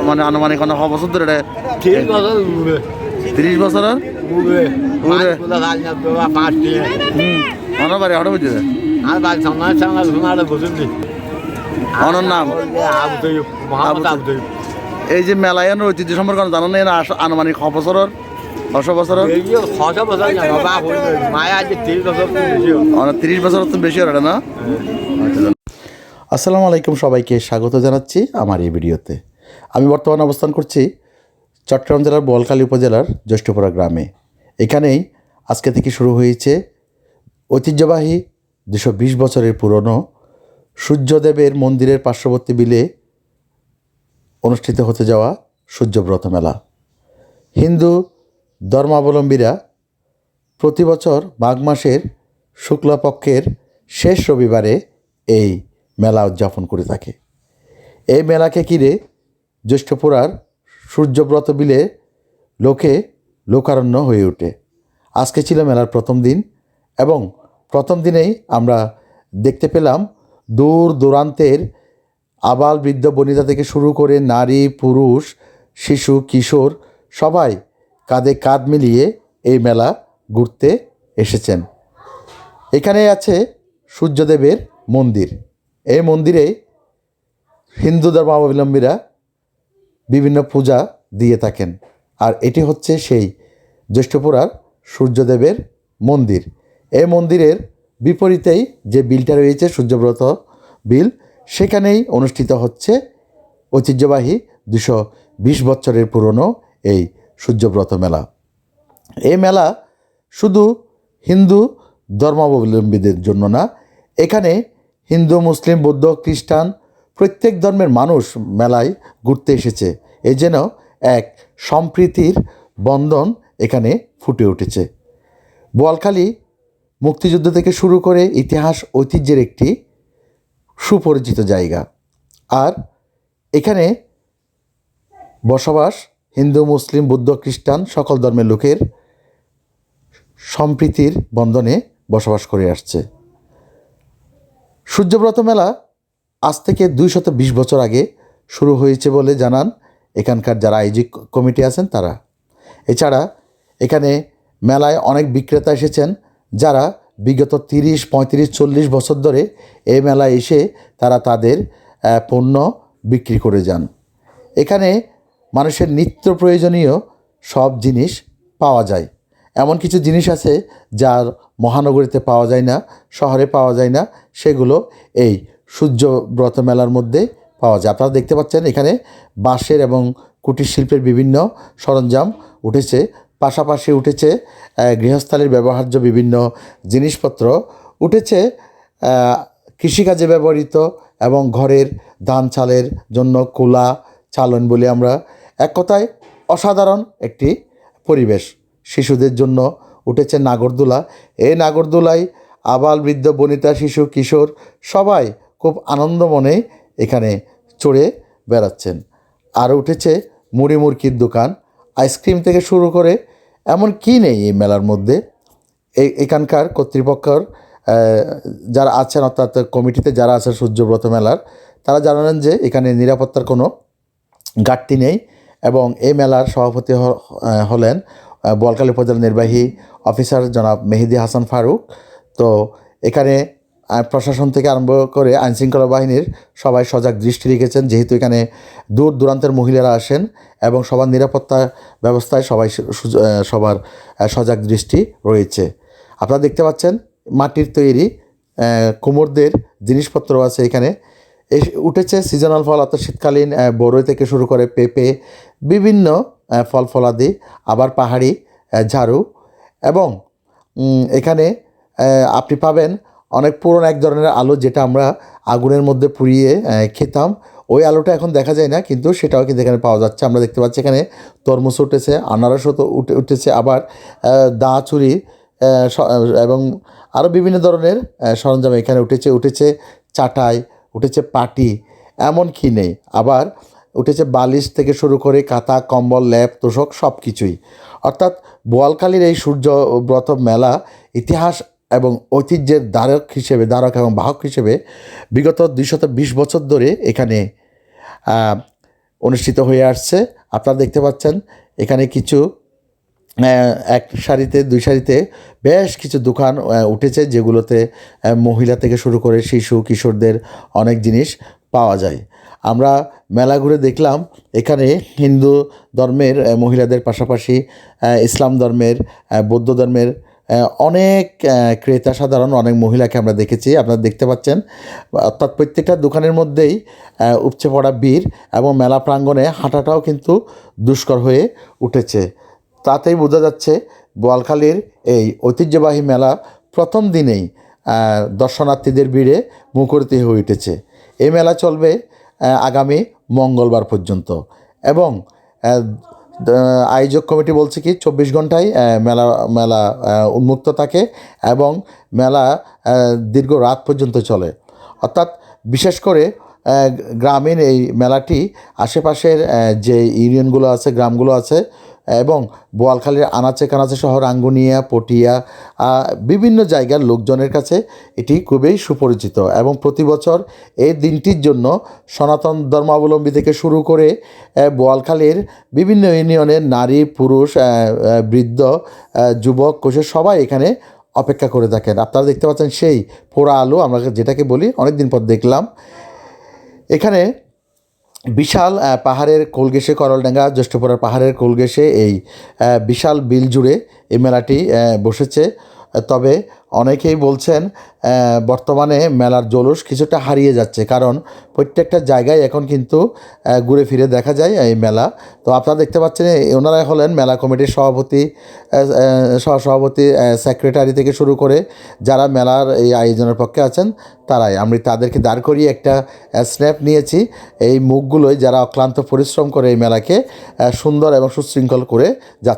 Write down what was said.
মানে আনুমানিক ক বছর ধরে এটা? 30 বছরের বাড়ি হঠাৎ বুঝছে অনর নাম। এই যে মেলায়নের ঐতিহ্য সম্পর্কে জানো না? আনুমানিক ক বছরের 6 বছরের 30 বছর তো বেশি ওটা না? আসসালামু আলাইকুম, সবাইকে স্বাগত জানাচ্ছি আমার এই ভিডিওতে। আমি বর্তমানে অবস্থান করছি চট্টগ্রাম জেলার বোয়ালখালী উপজেলার জ্যৈষ্ঠপুরা গ্রামে। এখানেই আজকে থেকে শুরু হয়েছে ঐতিহ্যবাহী 220 বছরের পুরনো সূর্যদেবের মন্দিরের পার্শ্ববর্তী বিলে অনুষ্ঠিত হতে যাওয়া সূর্যব্রত মেলা। হিন্দু ধর্মাবলম্বীরা প্রতি বছর মাঘ মাসের শুক্লপক্ষের শেষ রবিবারে এই মেলা উদযাপন করে থাকে। এই মেলাকে ঘিরে জ্যৈষ্ঠপুরার সূর্যব্রত বিলে লোকারণ্য হয়ে ওঠে। আজকে ছিল মেলার প্রথম দিন এবং প্রথম দিনেই আমরা দেখতে পেলাম দূর দূরান্তের আবাল বৃদ্ধ বনিতা থেকে শুরু করে নারী পুরুষ শিশু কিশোর সবাই কাঁধে কাঁধ মিলিয়ে এই মেলা ঘুরতে এসেছেন। এখানে আছে সূর্যদেবের মন্দির। এই মন্দিরে হিন্দু ধর্মাবলম্বীরা বিভিন্ন পূজা দিয়ে থাকেন। আর এটি হচ্ছে সেই জ্যৈষ্ঠপুরার সূর্যদেবের মন্দির। এই মন্দিরের বিপরীতেই যে বিলটা রয়েছে সূর্যব্রত বিল, সেখানেই অনুষ্ঠিত হচ্ছে ঐতিহ্যবাহী 220 বছরের পুরনো এই সূর্যব্রত মেলা। এই মেলা শুধু হিন্দু ধর্মাবলম্বীদের জন্য না, এখানে হিন্দু মুসলিম বৌদ্ধ খ্রিস্টান প্রত্যেক ধর্মের মানুষ মেলায় ঘুরতে এসেছে। এই যেন এক সম্প্রীতির বন্ধন এখানে ফুটে উঠেছে। বোয়ালখালী মুক্তিযুদ্ধ থেকে শুরু করে ইতিহাস ঐতিহ্যের একটি সুপরিচিত জায়গা। আর এখানে বসবাস হিন্দু মুসলিম বৌদ্ধ খ্রিস্টান সকল ধর্মের লোকের সম্প্রীতির বন্ধনে বসবাস করে আসছে। সূর্যব্রত মেলা আজ থেকে 220 বছর আগে শুরু হয়েছে বলে জানান এখানকার যারা আয়োজক কমিটি আছেন তারা। এছাড়া এখানে মেলায় অনেক বিক্রেতা এসেছেন যারা বিগত 30, 35, 40 বছর ধরে এই মেলায় এসে তারা তাদের পণ্য বিক্রি করে যান। এখানে মানুষের নিত্য প্রয়োজনীয় সব জিনিস পাওয়া যায়। এমন কিছু জিনিস আছে যার মহানগরীতে পাওয়া যায় না, শহরে পাওয়া যায় না, সেগুলো এই সূর্যব্রত মেলার মধ্যে পাওয়া যায়। আপনারা দেখতে পাচ্ছেন এখানে বাঁশের এবং কুটির শিল্পের বিভিন্ন সরঞ্জাম উঠেছে, পাশাপাশি উঠেছে গৃহস্থালির ব্যবহার্য বিভিন্ন জিনিসপত্র উঠেছে, কৃষিকাজে ব্যবহৃত এবং ঘরের ধান চালের জন্য কুলা চালন বলি আমরা। এক কথায় অসাধারণ একটি পরিবেশ। শিশুদের জন্য উঠেছে নাগরদোলা। এই নাগরদোলায় আবাল বৃদ্ধ বনিতা শিশু কিশোর সবাই খুব আনন্দ মনে এখানে চড়ে বেড়াচ্ছেন। আর উঠেছে মুড়ি মুড়কির দোকান, আইসক্রিম থেকে শুরু করে এমন কি নেই এই মেলার মধ্যে। এখানকার কর্তৃপক্ষের যারা আছেন অর্থাৎ কমিটিতে যারা আছেন সূর্যব্রত মেলার, তারা জানালেন যে এখানে নিরাপত্তার কোনো ঘাটতি নেই এবং এই মেলার সভাপতি হলেন বোয়ালখালী উপজেলা নির্বাহী অফিসার জনাব মেহেদি হাসান ফারুক। তো এখানে প্রশাসন থেকে আরম্ভ করে আইনশৃঙ্খলা বাহিনীর সবাই সজাগ দৃষ্টি রেখেছেন, যেহেতু এখানে দূর দূরান্তের মহিলারা আসেন এবং সবার নিরাপত্তা ব্যবস্থায় সবার সজাগ দৃষ্টি রয়েছে। আপনারা দেখতে পাচ্ছেন মাটির তৈরি কুমোরদের জিনিসপত্র আছে এখানে। উঠেছে সিজনাল ফল অর্থাৎ শীতকালীন বরই থেকে শুরু করে পেঁপে বিভিন্ন ফল ফলাদি, আবার পাহাড়ি ঝাড়ু এবং এখানে আপনি পাবেন অনেক পুরনো এক ধরনের আলু যেটা আমরা আগুনের মধ্যে পুড়িয়ে খেতাম। ওই আলুটা এখন দেখা যায় না, কিন্তু সেটাও কিন্তু এখানে পাওয়া যাচ্ছে। আমরা দেখতে পাচ্ছি এখানে তরমুজ উঠেছে, আনারসও তো উঠেছে, আবার দা চুরি এবং আরও বিভিন্ন ধরনের সরঞ্জাম এখানে উঠেছে চাটাই, উঠেছে পাটি, এমন কি নেই। আবার উঠেছে বালিশ থেকে শুরু করে কাঁথা কম্বল ল্যাপ তোষক সব কিছুই। অর্থাৎ বোয়ালখালীর এই সূর্যব্রত মেলা ইতিহাস এবং ঐতিহ্যের ধারক এবং বাহক হিসেবে বিগত 220 বছর ধরে এখানে অনুষ্ঠিত হয়ে আসছে। আপনারা দেখতে পাচ্ছেন এখানে কিছু এক সারিতে দুই সারিতে বেশ কিছু দোকান উঠেছে, যেগুলোতে মহিলা থেকে শুরু করে শিশু কিশোরদের অনেক জিনিস পাওয়া যায়। আমরা মেলা ঘুরে দেখলাম এখানে হিন্দু ধর্মের মহিলাদের পাশাপাশি ইসলাম ধর্মের, বৌদ্ধ ধর্মের অনেক ক্রেতা সাধারণ অনেক মহিলাকে আমরা দেখেছি। আপনারা দেখতে পাচ্ছেন, অর্থাৎ প্রত্যেকটা দোকানের মধ্যেই উপচে পড়া ভিড় এবং মেলা প্রাঙ্গণে হাঁটাটাও কিন্তু দুষ্কর হয়ে উঠেছে। তাতেই বোঝা যাচ্ছে বোয়ালখালীর এই ঐতিহ্যবাহী মেলা প্রথম দিনেই দর্শনার্থীদের ভিড়ে মুখরিত হয়ে উঠেছে। এই মেলা চলবে আগামী মঙ্গলবার পর্যন্ত এবং আয়োজক কমিটি বলছে কি 24 ঘন্টায় মেলা উন্মুক্ত থাকে এবং মেলা দীর্ঘ রাত পর্যন্ত চলে। অর্থাৎ বিশেষ করে গ্রামীণ এই মেলাটি আশেপাশের যে ইউনিয়নগুলো আছে, গ্রামগুলো আছে এবং বোয়ালখালীর আনাচে কানাচে শহর রাঙ্গুনিয়া, পটিয়া বিভিন্ন জায়গার লোকজনের কাছে এটি খুবই সুপরিচিত এবং প্রতি বছর এই দিনটির জন্য সনাতন ধর্মাবলম্বী থেকে শুরু করে বোয়ালখালীর বিভিন্ন ইউনিয়নের নারী পুরুষ বৃদ্ধ যুবক কৈশোর সবাই এখানে অপেক্ষা করে থাকেন। আপনারা দেখতে পাচ্ছেন সেই পোড়া আলু, আমরা যেটাকে বলি, অনেক দিন পর দেখলাম। এখানে বিশাল পাহাড়ের কোল ঘেঁষে, করলডাঙ্গা জ্যৈষ্ঠপুরার পাহাড়ের কোল ঘেঁষে এই বিশাল বিল জুড়ে এই মেলাটি বসেছে। তবে অনেকেই বলছেন বর্তমানে মেলার জৌলুস কিছুটা হারিয়ে যাচ্ছে, কারণ প্রত্যেকটা জায়গায় এখন কিন্তু ঘুরে ফিরে দেখা যায় এই মেলা। তো আপনারা দেখতে পাচ্ছেন ওনারা হলেন মেলা কমিটির সভাপতি, সহসভাপতি, সেক্রেটারি থেকে শুরু করে যারা মেলার এই আয়োজনের পক্ষে আছেন তারাই। আমি তাদেরকে দাঁড় করিয়ে একটা স্ন্যাপ নিয়েছি। এই মুখগুলোই যারা অক্লান্ত পরিশ্রম করে এই মেলাকে সুন্দর এবং সুশৃঙ্খল করে যাচ্ছে।